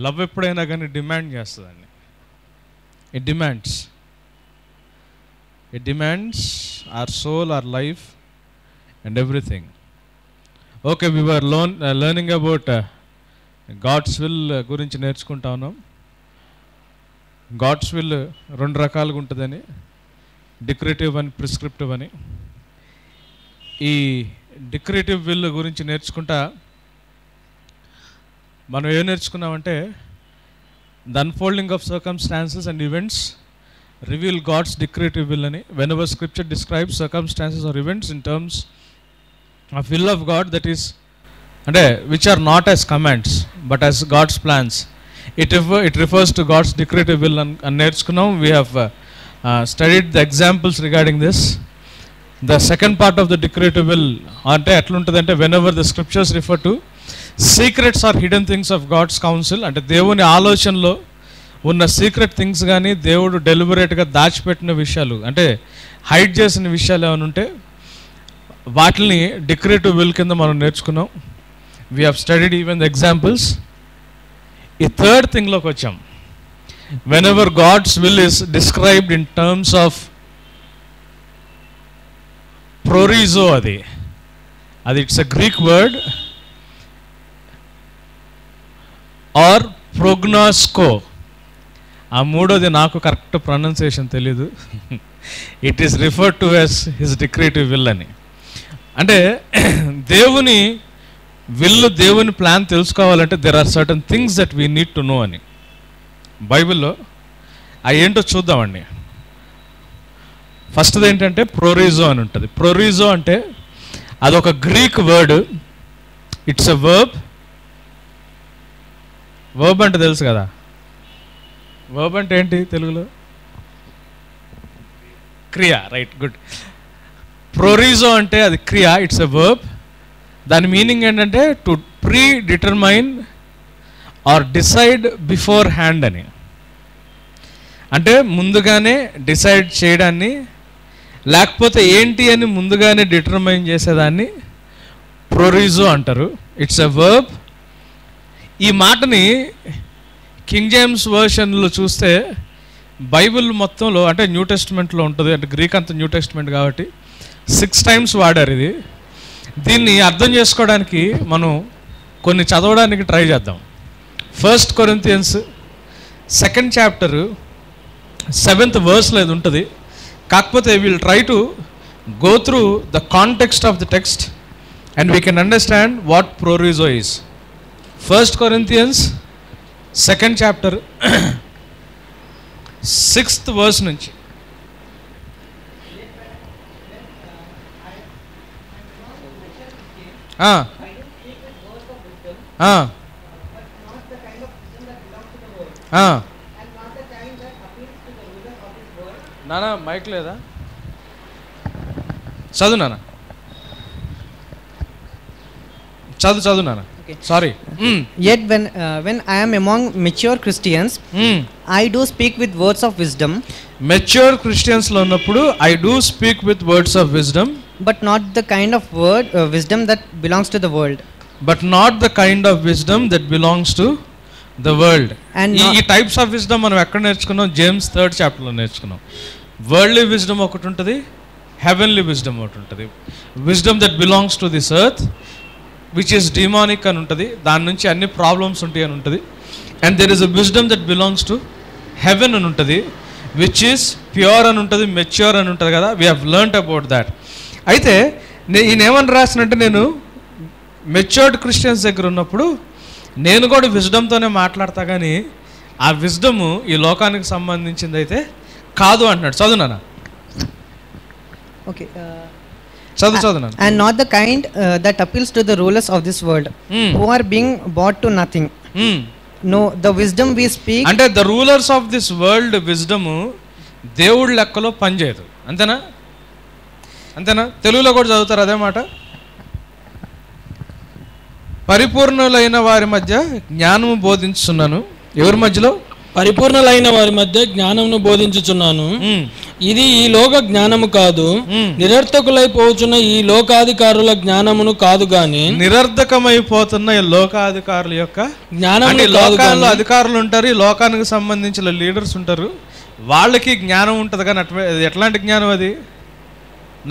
Love ఎప్పుడైనా కానీ demand చేస్తుందండి. It demands our soul, our life and everything. Okay, we were learning about God's will గురించి నేర్చుకుంటా ఉన్నాం. గాడ్స్ విల్ రెండు రకాలుగా ఉంటుందని, డిక్రేటివ్ అని, ప్రిస్క్రిప్టివ్ అని. ఈ డిక్రేటివ్ విల్ గురించి నేర్చుకుంటా మనం ఏం నేర్చుకున్నామంటే, the unfolding of circumstances and events reveal God's decretive will అని. Whenever scripture describes circumstances or events in terms of will of God, that is అంటే which are not as commands but as God's plans, it refers to God's decretive will అని నేర్చుకున్నాం. We have studied the examples regarding this. The second part of the decretive will అంటే ఎట్లుంటుందంటే, whenever the scriptures refer to secrets or hidden things of God's counsel, అంటే దేవుని ఆలోచనలో ఉన్న secret things కానీ, దేవుడు డెలిబరేట్గా దాచిపెట్టిన విషయాలు, అంటే హైడ్ చేసిన విషయాలు ఏమైనా ఉంటే వాటిని డిక్రేటివ్ విల్ కింద మనం నేర్చుకున్నాం. We have studied even the examples. ఈ థర్డ్ థింగ్లోకి వచ్చాం. Whenever God's will is described in terms of ప్రొరిజో, అది it's a Greek word, or ప్రోగ్నాస్కో. ఆ మూడోది నాకు కరెక్ట్ ప్రొనౌన్సియేషన్ తెలీదు. It is referred to as his decretive will అని. అంటే దేవుని విల్లు, దేవుని ప్లాన్ తెలుసుకోవాలంటే there are certain things that we need to know అని బైబిల్లో. అవి ఏంటో చూద్దామండి. ఫస్ట్ది ఏంటంటే ప్రొరిజో అని ఉంటుంది. ప్రొరిజో అంటే అదొక Greek word. It's a verb అంటే తెలుసు కదా, వర్బ్ అంటే ఏంటి తెలుగులో? క్రియ, రైట్, గుడ్. ప్రొరిజో అంటే అది క్రియ, ఇట్స్ ఎ వర్బ్. దాని మీనింగ్ ఏంటంటే to predetermine or decide beforehand అని. అంటే ముందుగానే డిసైడ్ చేయడాన్ని, లేకపోతే ఏంటి అని ముందుగానే డిటర్మైన్ చేసేదాన్ని ప్రొరిజో అంటారు. It's a verb. ఈ మాటని కింగ్ జేమ్స్ వర్షన్లో చూస్తే బైబిల్ మొత్తంలో, అంటే న్యూ టెస్ట్మెంట్లో ఉంటుంది, అంటే గ్రీక్ అంతా న్యూ టెస్ట్మెంట్ కాబట్టి 6 times వాడారు ఇది. దీన్ని అర్థం చేసుకోవడానికి మనం కొన్ని చదవడానికి ట్రై చేద్దాం. 1 Corinthians 2nd chapter 7th verse ఇది ఉంటుంది. కాకపోతే will try to go through the context of the text and we can understand what ప్రొరిజో is. 1 Corinthians 2nd chapter 6th verse నుంచి. నానా మైక్ లేదా? చదువు నాన్న, చదువు నాన్న. Sorry. Yet when I am among mature Christians, I do speak with words of wisdom. Mature Christians లో ఉన్నప్పుడు I do speak with words of wisdom, but not the kind of wisdom that belongs to the world. But not the kind of wisdom that belongs to the world. ఈ types of wisdom మనం ఎక్కడ నేర్చుకున్నాం? James 3rd chapter లో నేర్చుకున్నాం. Worldly wisdom ఒకటి ఉంటుంది, heavenly wisdom ఒకటి ఉంటుంది. Wisdom that belongs to this earth which is demonic అని ఉంటుంది, దాని నుంచి అన్ని ప్రాబ్లమ్స్ ఉంటాయి అని ఉంటుంది. And there is a wisdom that belongs to heaven అని ఉంటుంది, విచ్ ఈస్ ప్యూర్ అని ఉంటుంది, మెచ్యూర్ అని ఉంటుంది కదా. We have learned about that. అయితే ఈయన ఏమని రాసినంటే, నేను మెచ్యూర్డ్ క్రిస్టియన్స్ దగ్గర ఉన్నప్పుడు నేను కూడా విజ్డమ్తోనే మాట్లాడతా, కానీ ఆ విజ్డము ఈ లోకానికి సంబంధించింది అయితే కాదు అంటున్నాడు. చదువునా? Okay, చదువునా? And not the kind that appeals to the rulers of this world, who are being brought to nothing. No, the wisdom we speak, అంటే the rulers of this world విజ్డము దేవుడి లెక్కలో పనిచేయదు. అంతేనా? తెలుగులో కూడా చదువుతారు అదే మాట. పరిపూర్ణులైన వారి మధ్య జ్ఞానము బోధించున్నాను. ఎవరి మధ్యలో? పరిపూర్ణులైన వారి మధ్య జ్ఞానమును బోధించుచున్నాను. ఇది ఈ లోక జ్ఞానము కాదు, నిరర్థకులైపోతున్న ఈ లోకాధికారుల జ్ఞానమును కాదు గాని. నిరర్ధకమైపోతున్న ఈ లోకాధికారుల యొక్క జ్ఞానం. లోకాల్లో అధికారులు ఉంటారు, ఈ లోకానికి సంబంధించిన లీడర్స్ ఉంటారు, వాళ్ళకి జ్ఞానం ఉంటుంది. కానీ ఎట్లాంటి జ్ఞానం? అది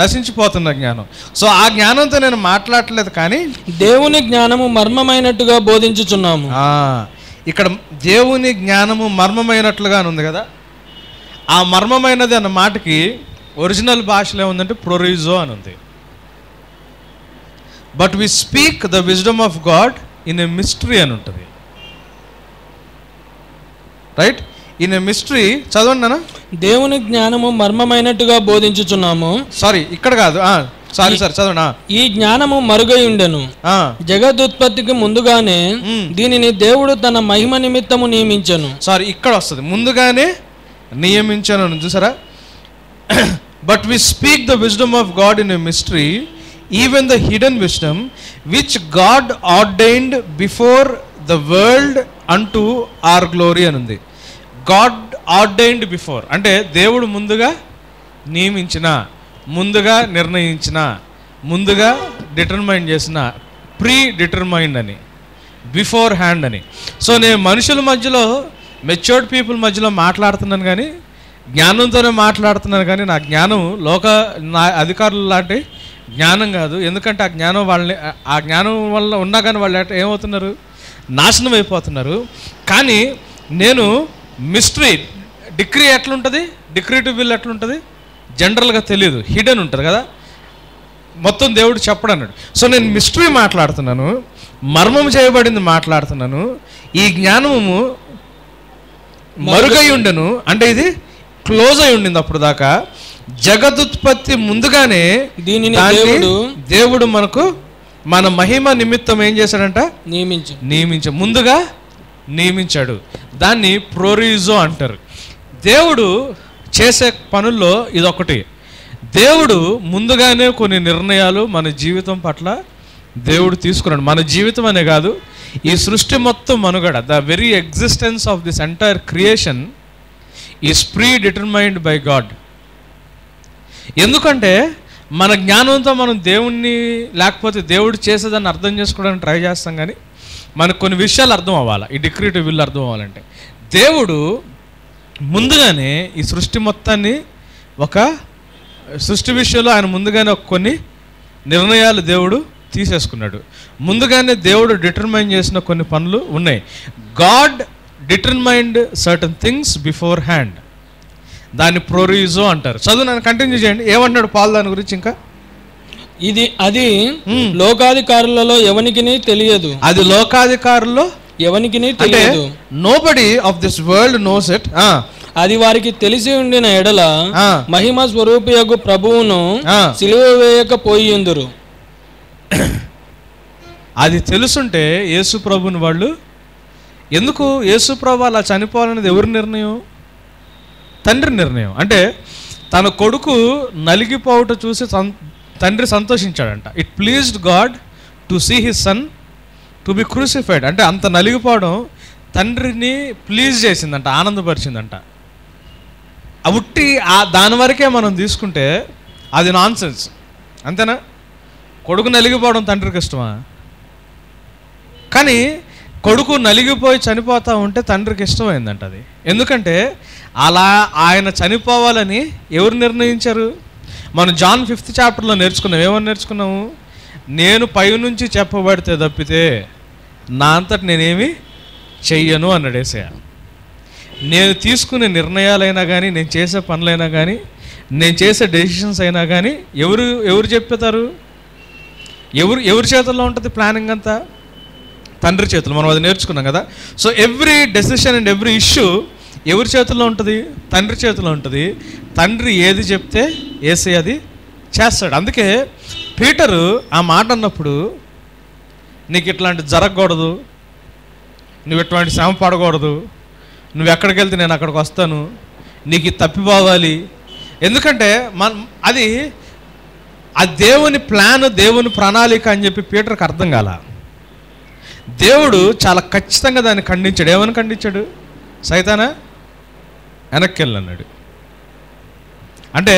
నశించిపోతున్న జ్ఞానం. సో ఆ జ్ఞానంతో నేను మాట్లాడలేదు, కానీ దేవుని జ్ఞానము మర్మమైనట్టుగా బోధించుచున్నాము. ఇక్కడ దేవుని జ్ఞానము మర్మమైనట్లుగా ఉంది కదా. ఆ మర్మమైనది అన్న మాటకి ఒరిజినల్ భాషలో ఏముందంటే ప్రొరిజో అని ఉంది. But we speak the wisdom of God in a mystery అని ఉంటుంది. రైట్? In a mystery. చదవండి నాన్న. దేవుని జ్ఞానము మర్మమైనట్టుగా బోధించుచున్నాము. సారీ, ఇక్కడ కాదు. సారీ సార్, చదవండి. ఈ జ్ఞానము మరుగై ఉండెను, జగదుత్పత్తికి ముందుగానే దీనిని దేవుడు తన మహిమ నిమిత్తము నియమించెను. సారీ, ఇక్కడ వస్తుంది ముందుగానే నియమించాను, చూసారా? But we speak the wisdom of God in a mystery, even the hidden wisdom which God ordained before the world అంటూ ఆర్ గ్లోరీ అని ఉంది. గాడ్ ఆర్డైన్డ్ బిఫోర్ అంటే దేవుడు ముందుగా నియమించిన, ముందుగా నిర్ణయించిన, ముందుగా డిటర్మైన్ చేసిన, ప్రీ డిటర్మైన్డ్ అని, బిఫోర్ హ్యాండ్ అని. సో నేను మనుషుల మధ్యలో, మెచ్యూర్డ్ పీపుల్ మధ్యలో మాట్లాడుతున్నాను, కానీ జ్ఞానంతోనే మాట్లాడుతున్నాను, కానీ నా జ్ఞానం నా అధికారులు లాంటి జ్ఞానం కాదు. ఎందుకంటే ఆ జ్ఞానం వాళ్ళని, ఆ జ్ఞానం వల్ల ఉన్నా కానీ వాళ్ళు ఏమవుతున్నారు? నాశనం అయిపోతున్నారు. కానీ నేను మిస్టరీ, డిక్రీ ఎట్లుంటుంది, డిక్రీ టు విల్ ఎట్లుంటుంది, జనరల్గా తెలియదు, హిడెన్ ఉంటుంది కదా, మొత్తం దేవుడు చెప్పడు అన్నాడు. సో నేను మిస్టరీ మాట్లాడుతున్నాను, మర్మం చేయబడింది మాట్లాడుతున్నాను. ఈ జ్ఞానము మరుగై ఉండెను అంటే ఇది క్లోజ్ అయి ఉండింది అప్పుడు దాకా. జగదుత్పత్తి ముందుగానే దీనిని దేవుడు మనకు మన మహిమ నిమిత్తం ఏం చేశాడంట? ముందుగా నియమించాడు. దాన్ని ప్రొరిజో అంటారు. దేవుడు చేసే పనుల్లో ఇదొకటి. దేవుడు ముందుగానే కొన్ని నిర్ణయాలు మన జీవితం పట్ల దేవుడు తీసుకున్నాడు. మన జీవితం అనే కాదు, ఈ సృష్టి మొత్తం మనుగడ, the very existence of this entire creation is pre determined by God. ఎందుకంటే మన జ్ఞానంతో మనం దేవుణ్ణి, లేకపోతే దేవుడు చేసేదాన్ని అర్థం చేసుకోవడానికి ట్రై చేస్తాం, కానీ మనకు కొన్ని విషయాలు అర్థం అవ్వాలి. ఈ డిక్రీ టు విల్ అర్థం అవ్వాలంటే దేవుడు ముందుగానే ఈ సృష్టి మొత్తాన్ని, ఒక సృష్టి విషయంలో ఆయన ముందుగానే కొన్ని నిర్ణయాలు దేవుడు తీసేసుకున్నాడు. ముందుగానే దేవుడు డిటర్మైన్ చేసిన కొన్ని పనులు ఉన్నాయి. God determined certain things before hand. దాన్ని ప్రొరిజో అంటారు. చదువు నన్ను కంటిన్యూ చేయండి. ఏమంటున్నాడు పాల్ దాని గురించి? ఇంకా అది లోకాధికారులలో ఎవనికి తెలియదు. అది లోకాధికారుల్లో ఎవనికి తెలియదు. Nobody of this world knows it. అది వారికి తెలిసి ఉండిన ఎడల మహిమ స్వరూపియగు ప్రభువును సిలువ వేయకపోయిందురు. అది తెలుసుంటే యేసు ప్రభుని వాళ్ళు ఎందుకు, యేసు ప్రభు అలా చనిపోవాలనేది ఎవరి నిర్ణయం? తండ్రి నిర్ణయం. అంటే తన కొడుకు నలిగిపోవట చూసి తండ్రి సంతోషించాడంట. It pleased God to see his son to be crucified. అంటే అంత నలిగిపోవడం తండ్రిని ప్లీజ్ చేసిందంట, ఆనందపరిచిందంట. ఉట్టి దాని వరకే మనం తీసుకుంటే అది నాన్ సెన్స్. అంతేనా? కొడుకు నలిగిపోవడం తండ్రికి ఇష్టమా? కానీ కొడుకు నలిగిపోయి చనిపోతూ ఉంటే తండ్రికి ఇష్టమైందంట అది. ఎందుకంటే అలా ఆయన చనిపోవాలని ఎవరు నిర్ణయించారు? మనం జాన్ 5th చాప్టర్లో నేర్చుకున్నాం. ఏమని నేర్చుకున్నాము? నేను పై నుంచి చెప్పబడితే తప్పితే నా అంతటి నేనేమి చెయ్యను అన్నాడు యేసయ్య. నేను తీసుకునే నిర్ణయాలైనా కానీ, నేను చేసే పనులైనా కానీ, నేను చేసే డెసిషన్స్ అయినా కానీ ఎవరు చెప్తారు? ఎవరి చేతుల్లో ఉంటుంది ప్లానింగ్ అంతా? తండ్రి చేతులు. మనం అది నేర్చుకున్నాం కదా. So every decision and every issue ఎవరి చేతుల్లో ఉంటుంది? తండ్రి చేతిలో ఉంటుంది. తండ్రి ఏది చెప్తే యేసయ్య అది చేస్తాడు. అందుకే పీటరు ఆ మాట అన్నప్పుడు, నీకు ఇట్లాంటి జరగకూడదు, నువ్వు ఇట్లాంటి శ్రమ పడకూడదు, నువ్వు ఎక్కడికి వెళ్తే నేను అక్కడికి వస్తాను, నీకు తప్పిపోవాలి. ఎందుకంటే అది దేవుని ప్లాన్, దేవుని ప్రణాళిక అని చెప్పి పీటర్కి అర్థం కాల. దేవుడు చాలా ఖచ్చితంగా దాన్ని ఖండించాడు. ఏమని ఖండించాడు? సైతానా వెనక్కి వెళ్ళన్నాడు. అంటే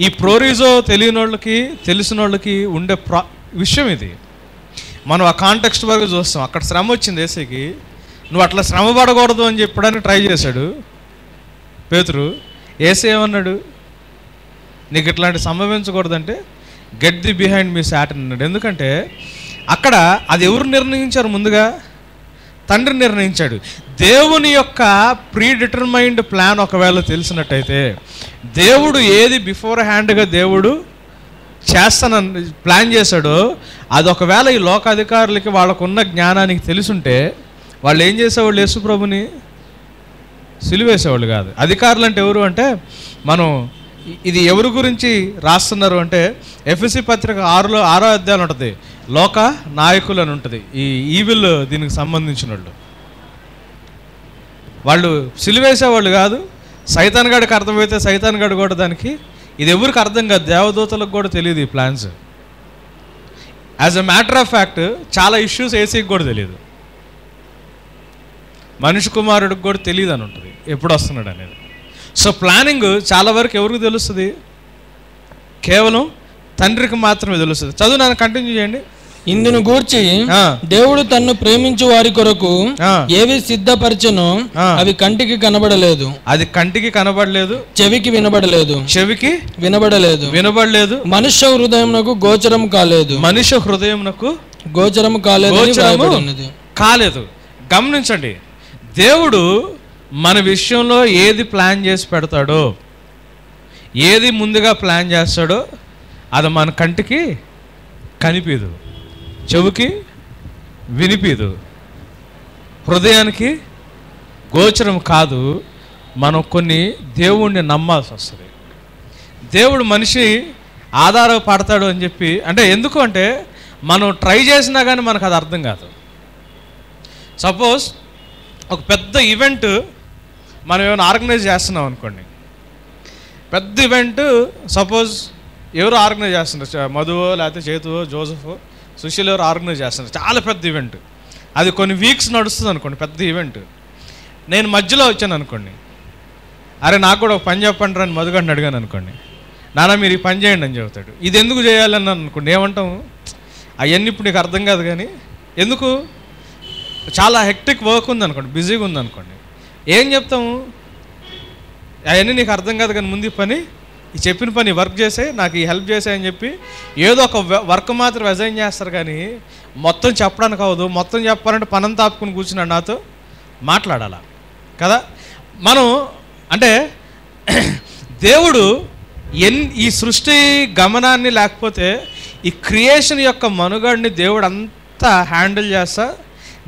ఈ ప్రోరిజో తెలియని వాళ్ళకి తెలిసిన వాళ్ళకి ఉండే విషయం ఇది. మనం ఆ కాంటెక్స్ట్ వరకు చూస్తాం. అక్కడ శ్రమ వచ్చింది యేసుకి, నువ్వు అట్లా శ్రమ పడకూడదు అని చెప్పడానికి ట్రై చేశాడు పేతురు. యేసు ఏమన్నాడు, నీకు ఇట్లాంటి సంభవించకూడదంటే get thee behind me Satan అన్నాడు. ఎందుకంటే అక్కడ అది ఎవరు నిర్ణయించారు? ముందుగా తండ్రి నిర్ణయించాడు. దేవుని యొక్క ప్రీ డిటర్మైన్డ్ ప్లాన్ ఒకవేళ తెలిసినట్టయితే, దేవుడు ఏది బిఫోర్ హ్యాండ్గా దేవుడు చేస్తానని ప్లాన్ చేశాడో అది ఒకవేళ ఈ లోకాధికారులకి వాళ్ళకున్న జ్ఞానానికి తెలుసుంటే వాళ్ళు ఏం చేసేవాళ్ళు? యేసు ప్రభుని సిలువేసేవాళ్ళు కాదు. అధికారులు అంటే ఎవరు అంటే, మనం ఇది ఎవరి గురించి రాస్తున్నారు అంటే ఎఫెసీ పత్రిక 6వ అధ్యాయం ఉంటుంది, లోక నాయకులు అని ఉంటుంది. ఈ ఈవిల్ దీనికి సంబంధించిన వాళ్ళు సిలువేసేవాళ్ళు కాదు. సైతాన్ గడికి అర్థమైతే సైతాన్ గడి కూడా దానికి, ఇది ఎవరికి అర్థం కాదు, దేవదూతలకు కూడా తెలియదు ఈ plans. As a matter of fact చాలా ఇష్యూస్ ఏసీకి కూడా తెలియదు, మనిషి కుమారుడికి కూడా తెలియదు అని ఉంటుంది ఎప్పుడు వస్తున్నాడు అనేది. సో ప్లానింగ్ చాలా వరకు ఎవరికి తెలుస్తుంది? కేవలం తండ్రికి మాత్రమే తెలుస్తుంది. చదువు నన్ను కంటిన్యూ చేయండి. ఇందును గూర్చి దేవుడు తన్ను ప్రేమించు వారి కొరకు ఏవి సిద్ధపరచనో అవి కంటికి కనబడలేదు, అది కంటికి కనబడలేదు, చెవికి వినబడలేదు, వినబడలేదు, మనుష్య హృదయమునకు గోచరం కాలేదు, మనుష్య హృదయమునకు గోచరం కాలేదు. గమనించండి, దేవుడు మన విషయంలో ఏది ప్లాన్ చేసి పెడతాడో, ఏది ముందుగా ప్లాన్ చేస్తాడో అది మన కంటికి కనిపించదు, చెవుకి వినిపించదు, హృదయానికి గోచరం కాదు. మనం కొన్ని దేవుణ్ణి నమ్మాల్సి వస్తుంది. దేవుడు మనిషి ఆధారపడతాడు అని చెప్పి అంటే ఎందుకు అంటే, మనం ట్రై చేసినా కానీ మనకు అది అర్థం కాదు. సపోజ్ ఒక పెద్ద ఈవెంట్ మనం ఏమైనా ఆర్గనైజ్ చేస్తున్నాం అనుకోండి, పెద్ద ఈవెంట్ సపోజ్ ఎవరు ఆర్గనైజ్ చేస్తున్నారు, మధువో లేకపోతే చేతువో జోసఫో సుశీల్ ఎవరు ఆర్గనైజ్ చేస్తున్నారు, చాలా పెద్ద ఈవెంట్, అది కొన్ని వీక్స్ నడుస్తుంది అనుకోండి, పెద్ద ఈవెంట్. నేను మధ్యలో వచ్చాను అనుకోండి, అరే నాకు కూడా ఒక పని చెప్పండి అని మధుగండి అడిగాను అనుకోండి, నాన్న మీరు ఈ పని చేయండి అని చెబుతాడు. ఇది ఎందుకు చేయాలని అనుకోండి, ఏమంటాం, అవన్నీ ఇప్పుడు నీకు అర్థం కాదు కానీ ఎందుకు, చాలా హెక్టిక్ వర్క్ ఉందనుకోండి, బిజీగా ఉందనుకోండి, ఏం చెప్తాము, అవన్నీ నీకు అర్థం కాదు కానీ ముందు ఈ పని, ఈ చెప్పిన పని వర్క్ చేసే, నాకు ఈ హెల్ప్ చేసే అని చెప్పి ఏదో ఒక వర్క్ మాత్రం అజైన్ చేస్తారు కానీ మొత్తం చెప్పడానికి అవ్వదు. మొత్తం చెప్పాలంటే పనంతా ఆపుకుని కూర్చున్నాడు నాతో మాట్లాడాలా కదా. మనం అంటే దేవుడు ఈ సృష్టి గమనాన్ని లేకపోతే ఈ క్రియేషన్ యొక్క మనుగడని దేవుడు అంతా హ్యాండిల్ చేస్తా,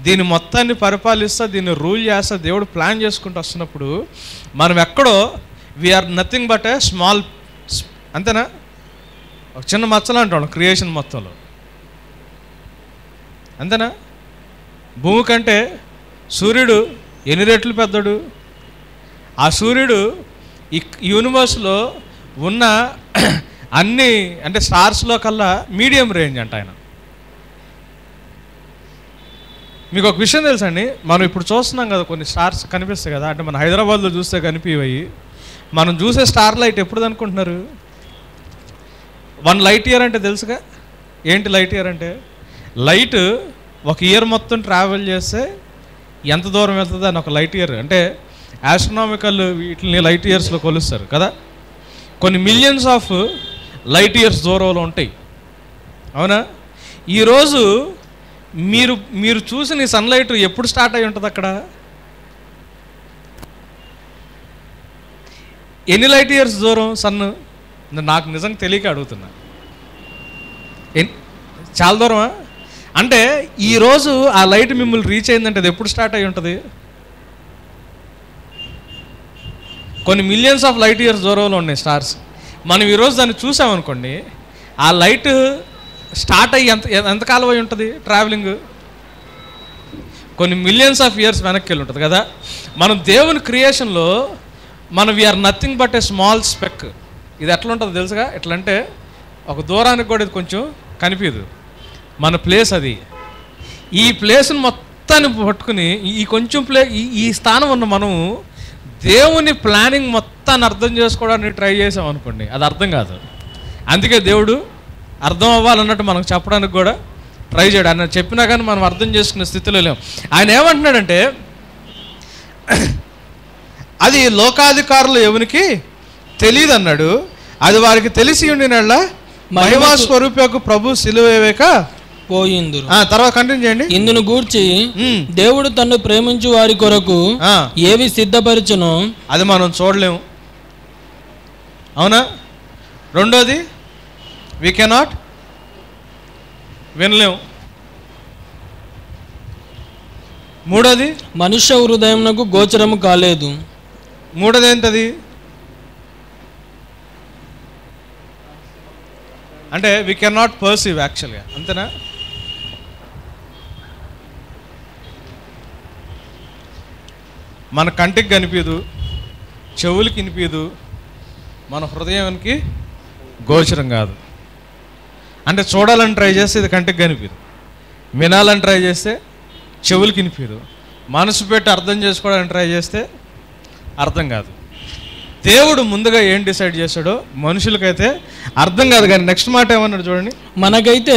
దీన్ని మొత్తాన్ని పరిపాలిస్తా, దీన్ని రూల్ చేస్తా, దేవుడు ప్లాన్ చేసుకుంటూ వస్తున్నప్పుడు మనం ఎక్కడో we're nothing but a small, అంతేనా, ఒక చిన్న మచ్చలు అంటాం క్రియేషన్ మొత్తంలో, అంతేనా. భూమి కంటే సూర్యుడు ఎన్ని రెట్లు పెద్దడు, ఆ సూర్యుడు ఈ యూనివర్స్లో ఉన్న అన్ని అంటే స్టార్స్లో కల్లా మీడియం రేంజ్ అంట ఆయన. మీకు ఒక విషయం తెలుసండి, మనం ఇప్పుడు చూస్తున్నాం కదా కొన్ని స్టార్స్ కనిపిస్తాయి కదా, అంటే మన హైదరాబాద్లో చూస్తే కనిపివయి, మనం చూసే స్టార్ లైట్ ఎప్పుడు అనుకుంటున్నారు, 1 లైట్ ఇయర్ అంటే తెలుసుగా. ఏంటి లైట్ ఇయర్ అంటే, లైట్ ఒక ఇయర్ మొత్తం ట్రావెల్ చేస్తే ఎంత దూరం వెళ్తుంది అని ఒక లైట్ ఇయర్ అంటే ఆస్ట్రోనామికల్ వీటిని లైట్ ఇయర్స్లో కొలుస్తారు కదా. కొన్ని మిలియన్స్ ఆఫ్ లైట్ ఇయర్స్ దూరంలో ఉంటాయి, అవునా. ఈరోజు మీరు చూసిన ఈ సన్లైట్ ఎప్పుడు స్టార్ట్ అయి ఉంటుంది అక్కడ, ఎన్ని లైట్ ఇయర్స్ దూరం సన్, నాకు నిజంగా తెలియక అడుగుతున్నా, చాలా దూరమా అంటే ఈరోజు ఆ లైట్ మిమ్మల్ని రీచ్ అయిందంటే అది ఎప్పుడు స్టార్ట్ అయి ఉంటుంది, కొన్ని మిలియన్స్ ఆఫ్ లైట్ ఇయర్స్ దూరంలో ఉన్నాయి స్టార్స్. మనం ఈరోజు దాన్ని చూసామనుకోండి, ఆ లైట్ స్టార్ట్ అయ్యి ఎంతకాలం అయి ఉంటుంది ట్రావెలింగ్, కొన్ని మిలియన్స్ ఆఫ్ ఇయర్స్ వెనక్కి వెళ్ళి ఉంటుంది కదా. మనం దేవుని క్రియేషన్లో మనం we're nothing but a small speck. ఇది ఎట్లా ఉంటుందో తెలుసుగా, ఎట్లా అంటే ఒక దూరానికి కూడా ఇది కొంచెం కనిపించదు, మన ప్లేస్ అది. ఈ ప్లేస్ని మొత్తం మొత్తాన్ని పట్టుకుని ఈ కొంచెం ఈ స్థానం ఉన్న మనము దేవుని ప్లానింగ్ మొత్తాన్ని అర్థం చేసుకోవడానికి ట్రై చేసాం అనుకోండి, అది అర్థం కాదు. అందుకే దేవుడు అర్థం అవ్వాలన్నట్టు మనకు చెప్పడానికి కూడా ట్రై చేయడు. ఆయన చెప్పినా కానీ మనం అర్థం చేసుకునే స్థితిలో లేము. ఆయన ఏమంటున్నాడంటే, అది లోకాధికారులు ఎవరికి తెలియదు అన్నాడు, అది వారికి తెలిసి ఉండినలా మహిమా స్వరూపకు ప్రభు సిలువ వేయక పోయిందురు. తర్వాత కంటిన్యూ చేయండి. ఇందును గూర్చి దేవుడు తన్ను ప్రేమించు వారి కొరకు ఏవి సిద్ధపరచునో అది మనం చూడలేము, అవునా? రెండోది వీ కెనాట్ వినలేము. మూడోది మనుష్య హృదయమునకు గోచరము కాలేదు. మూడోది ఏంటది అంటే వీ కెనాట్ పర్సీవ్ యాక్చువల్గా, అంతేనా? మన కంటికి కనిపించదు, చెవులకి వినిపించదు, మన హృదయానికి గోచరం కాదు. అంటే చూడాలని ట్రై చేస్తే ఇది కంటికి కనిపించదు, వినాలని ట్రై చేస్తే చెవులకి వినిపించదు, మనసు పెట్టి అర్థం చేసుకోవడానికి ట్రై చేస్తే అర్థం కాదు. దేవుడు ముందుగా ఏం డిసైడ్ చేశాడో మనుషులకైతే అర్థం కాదు. కానీ నెక్స్ట్ మాట ఏమన్నాడు చూడండి, మనకైతే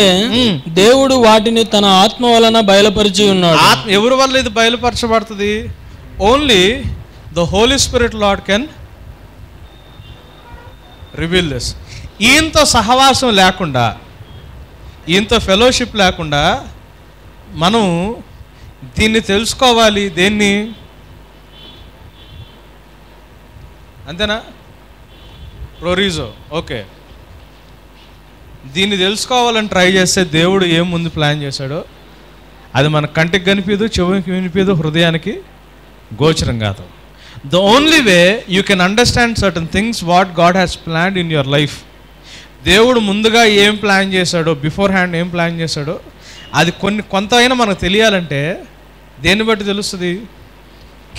దేవుడు వాటిని తన ఆత్మ వలన బయలుపరిచి ఉన్నాడు. ఎవరి వల్ల ఇది బయలుపరచబడుతుంది? Only the Holy Spirit Lord can reveal this. ఈయనతో సహవాసం లేకుండా, ఈయనతో ఫెలోషిప్ లేకుండా మనం దీన్ని తెలుసుకోవాలి. దేన్ని? అంతేనా? ప్రోరిజో. ఓకే, దీన్ని తెలుసుకోవాలని ట్రై చేస్తే దేవుడు ఏం ముందు ప్లాన్ చేశాడో అది మన కంటికి కనిపించదు, చెవుకి వినిపించదు, హృదయానికి గోచరం కాదు. The only way you can understand certain things what God has planned in your life. దేవుడు ముందుగా ఏం ప్లాన్ చేశాడో, బిఫోర్ హ్యాండ్ ఏం ప్లాన్ చేశాడో అది కొంత అయినా మనకు తెలియాలంటే దేన్ని బట్టి తెలుస్తుంది?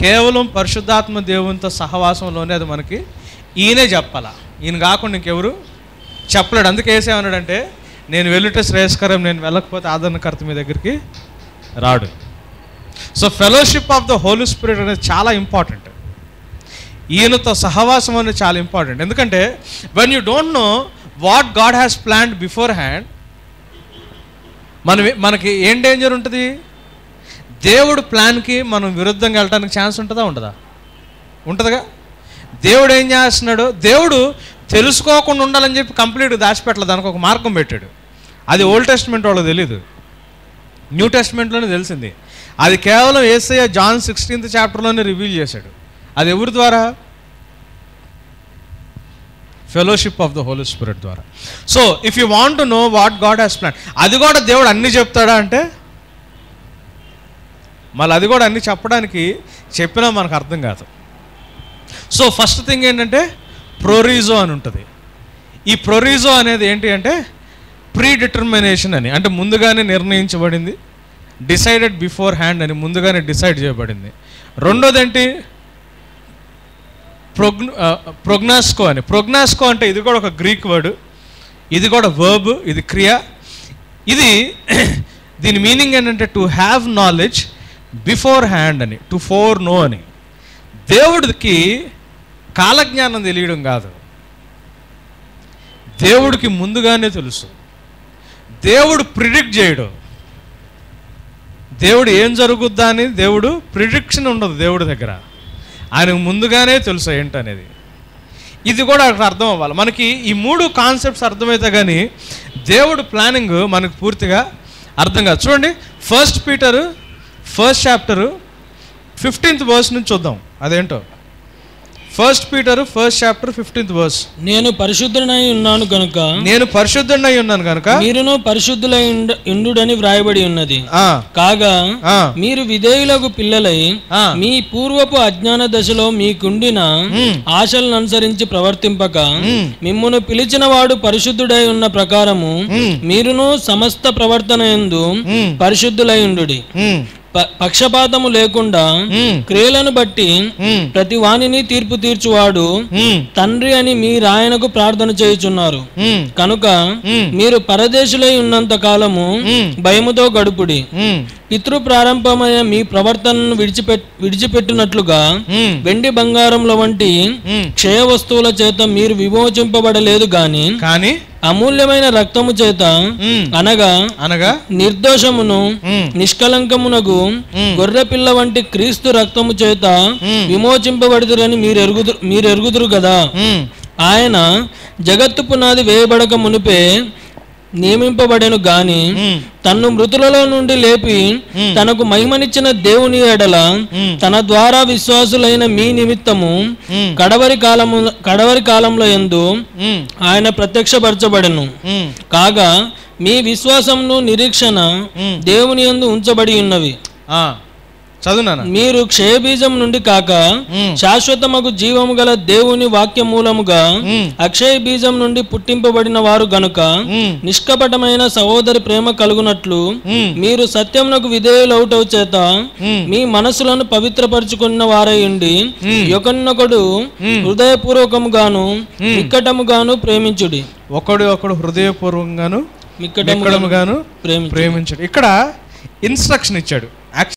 కేవలం పరిశుద్ధాత్మ దేవునితో సహవాసంలోనే అది మనకి ఈయనే చెప్పాలా. ఈయన కాకుండా ఇంకెవరు చెప్పలేడు. అందుకే ఏసేమన్నాడంటే, నేను వెళ్ళుటే శ్రేయస్కరం, నేను వెళ్ళకపోతే ఆదరణకర్త మీ దగ్గరికి రాడు. So fellowship of the Holy Spirit అనేది చాలా ఇంపార్టెంట్. ఈయనతో సహవాసం అనేది చాలా ఇంపార్టెంట్. ఎందుకంటే when you don't know what God has planned beforehand, మనకి ఏం డేంజర్ ఉంటుంది? దేవుడు ప్లాన్కి మనం విరుద్ధంగా వెళ్ళడానికి ఛాన్స్ ఉంటుందా? ఉంటుందిగా. దేవుడు ఏం చేస్తున్నాడు? దేవుడు తెలుసుకోకుండా ఉండాలని చెప్పి కంప్లీట్గా దాచిపెట్టలేదు, దానికి ఒక మార్గం పెట్టాడు. అది ఓల్డ్ టెస్ట్మెంట్ వాళ్ళకి తెలీదు, న్యూ టెస్ట్మెంట్లోనే తెలిసింది. అది కేవలం యేసయ్య జాన్ 16th చాప్టర్లోనే రివీల్ చేశాడు. అది ఎవరి ద్వారా? Fellowship of the Holy Spirit ద్వారా. So if you want to know what God has plan, అది కూడా దేవుడు అన్నీ చెప్తాడా అంటే మళ్ళీ అది కూడా అన్నీ చెప్పడానికి చెప్పినా మనకు అర్థం కాదు. సో ఫస్ట్ థింగ్ ఏంటంటే ప్రోరిజో అని ఉంటుంది. ఈ ప్రోరిజో అనేది ఏంటి అంటే ప్రీ డిటర్మినేషన్ అని, అంటే ముందుగానే నిర్ణయించబడింది, డిసైడెడ్ బిఫోర్ హ్యాండ్ అని ముందుగానే డిసైడ్ చేయబడింది. రెండోది ఏంటి? ప్రొగ్నాస్కో అని. ప్రొగ్నాస్కో అంటే ఇది కూడా ఒక గ్రీక్ వర్డ్, ఇది కూడా వర్బ్, ఇది క్రియ. ఇది దీని మీనింగ్ ఏంటంటే to have knowledge before hand అని, టు ఫోర్ నో అని. దేవుడికి కాలజ్ఞానం తెలియడం కాదు, దేవుడికి ముందుగానే తెలుసు. దేవుడు ప్రిడిక్ట్ చేయడు. దేవుడు ఏం జరుగుద్దా అని దేవుడు ప్రిడిక్షన్ ఉండదు దేవుడి దగ్గర, ఆయనకు ముందుగానే తెలుసు ఏంటనేది. ఇది కూడా అక్కడ అర్థం అవ్వాలి మనకి. ఈ మూడు కాన్సెప్ట్స్ అర్థమైతే కానీ దేవుడు ప్లానింగ్ మనకు పూర్తిగా అర్థం కాదు. చూడండి, 1 Peter 1st chapter 15th verse నుంచి చూద్దాం అదేంటో. 1 Peter 1st chapter 15th verse. నేను పరిశుద్ధుడై ఉన్నాను కనుక మీరును పరిశుద్ధులై ఉండుడని వ్రాయబడి ఉన్నది. కాగా మీరు విధేయులకు పిల్లలై మీ పూర్వపు అజ్ఞాన దశలో మీకుండిన ఆశలను అనుసరించి ప్రవర్తింపక మిమ్మును పిలిచిన వాడు పరిశుద్ధుడై ఉన్న ప్రకారము మీరును సమస్త ప్రవర్తన యందు పరిశుద్ధులై ఉండుడి. పక్షపాతము లేకుండా క్రియలను బట్టి ప్రతి వానిని తీర్పు తీర్చువాడు తండ్రి అని మీరాయనకు ప్రార్థన చేయుచున్నారు. కనుక మీరు పరదేశులై ఉన్నంత కాలము భయముతో గడుపుడి. పితృ ప్రారంభమైన మీ ప్రవర్తనను విడిచిపెట్టినట్లుగా వెండి బంగారంల వంటి క్షయ వస్తువుల చేత మీరు విమోచింపబడలేదు గాని అమూల్యమైన రక్తము చేత అనగా నిర్దోషమును నిష్కలంకమునగు గొర్రె పిల్ల వంటి క్రీస్తు రక్తము చేత విమోచింపబడుదురని మీరు ఎరుగుదురు కదా. ఆయన జగత్తు పునాది వేయబడక మునిపే నియమింపబడెను గాని తన్ను మృతులలో నుండి లేపి తనకు మహిమనిచ్చిన దేవుని ఎడల తన ద్వారా విశ్వాసులైన మీ నిమిత్తము కడవరి కాలంలో యందు ఆయన ప్రత్యక్షపరచబడెను. కాగా మీ విశ్వాసమును నిరీక్షణ దేవుని యందు ఉంచబడి ఉన్నవి. మీరు క్షయబీజం నుండి కాక శాశ్వతమగు జీవము గల దేవుని వాక్య మూలముగా అక్షయ బీజం నుండి పుట్టింపబడిన వారు గనుక నిష్కపటమైన సహోదరి ప్రేమ కలుగునట్లు మీరు సత్యమునకు విధేయులౌటవు చేత మీ మనసులను పవిత్రపరచుకున్న వారై ఉండి ఒకరినొకడు హృదయపూర్వకముగాను మిక్కటముగాను ప్రేమించుడి. ఒకడు హృదయపూర్వకంగాను మిక్కటముగాను ప్రేమించడు. ఇక్కడ ఇన్స్ట్రక్షన్ ఇచ్చాడు.